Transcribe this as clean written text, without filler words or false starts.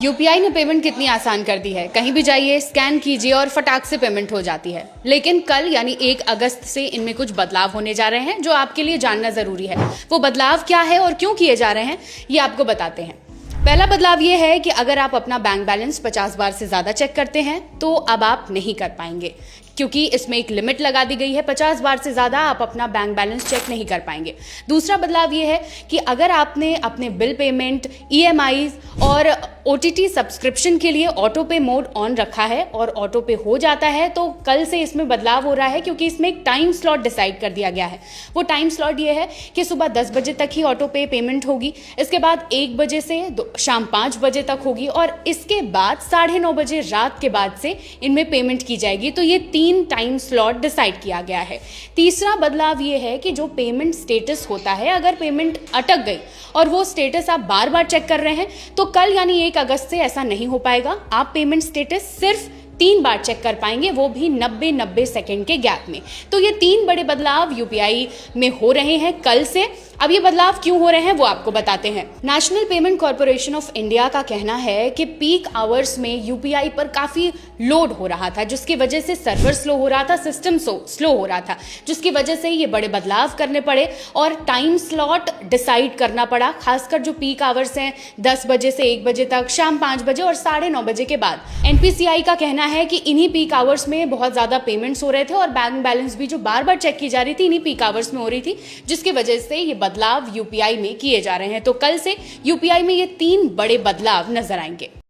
UPI ने payment कितनी आसान कर दी है। कहीं भी जाइए, स्कैन कीजिए और फटाक से पेमेंट हो जाती है। लेकिन कल यानी 1 अगस्त से इनमें कुछ बदलाव होने जा रहे हैं जो आपके लिए जानना जरूरी है। वो बदलाव क्या है और क्यों किए जा रहे हैं, ये आपको बताते हैं। पहला बदलाव ये है कि अगर आप अपना बैंक बैलेंस 50 बार से ज्यादा चेक करते हैं तो अब आप नहीं कर पाएंगे, क्योंकि इसमें एक लिमिट लगा दी गई है। 50 बार से ज्यादा आप अपना बैंक बैलेंस चेक नहीं कर पाएंगे। दूसरा बदलाव ये है कि अगर आपने अपने बिल पेमेंट, ईएमआईज और ओटीटी सब्सक्रिप्शन के लिए ऑटो पे मोड ऑन रखा है और ऑटो पे हो जाता है, तो कल से इसमें बदलाव हो रहा है, क्योंकि इसमें एक टाइम स्लॉट डिसाइड कर दिया गया है। वो टाइम स्लॉट ये है कि सुबह 10 बजे तक ही ऑटो पे पेमेंट होगी, इसके बाद 1 बजे से शाम 5 बजे तक होगी और इसके बाद 9:30 बजे रात के बाद से इनमें पेमेंट की जाएगी। तो ये 3 टाइम स्लॉट डिसाइड किया गया है। तीसरा बदलाव ये है कि जो पेमेंट स्टेटस होता है, अगर पेमेंट अटक गई और वो स्टेटस आप बार बार चेक कर रहे हैं, तो कल यानी 1 अगस्त से ऐसा नहीं हो पाएगा। आप पेमेंट स्टेटस सिर्फ 3 बार चेक कर पाएंगे, वो भी 90 सेकंड के गैप में। तो ये 3 बड़े बदलाव यूपीआई में हो रहे हैं कल से। अब ये बदलाव क्यों हो रहे हैं वो आपको बताते हैं। National payment corporation of India का कहना है कि पीक आवर्स में यूपीआई पर काफी लोड हो रहा था, जिसकी वजह से सर्वर स्लो हो रहा था, सिस्टम स्लो हो रहा था, जिसकी वजह से ये बड़े बदलाव करने पड़े और टाइम स्लॉट डिसाइड करना पड़ा। खासकर जो पीक आवर्स हैं 10 बजे से 1 बजे तक, शाम 5 बजे और 9:30 बजे के बाद। एनपीसीआई का कहना है कि इन्हीं पीक आवर्स में बहुत ज्यादा पेमेंट्स हो रहे थे और बैंक बैलेंस भी जो बार बार चेक की जा रही थी इन्हीं पीक आवर्स में हो रही थी, जिसकी वजह से ये बदलाव यूपीआई में किए जा रहे हैं। तो कल से यूपीआई में ये 3 बड़े बदलाव नजर आएंगे।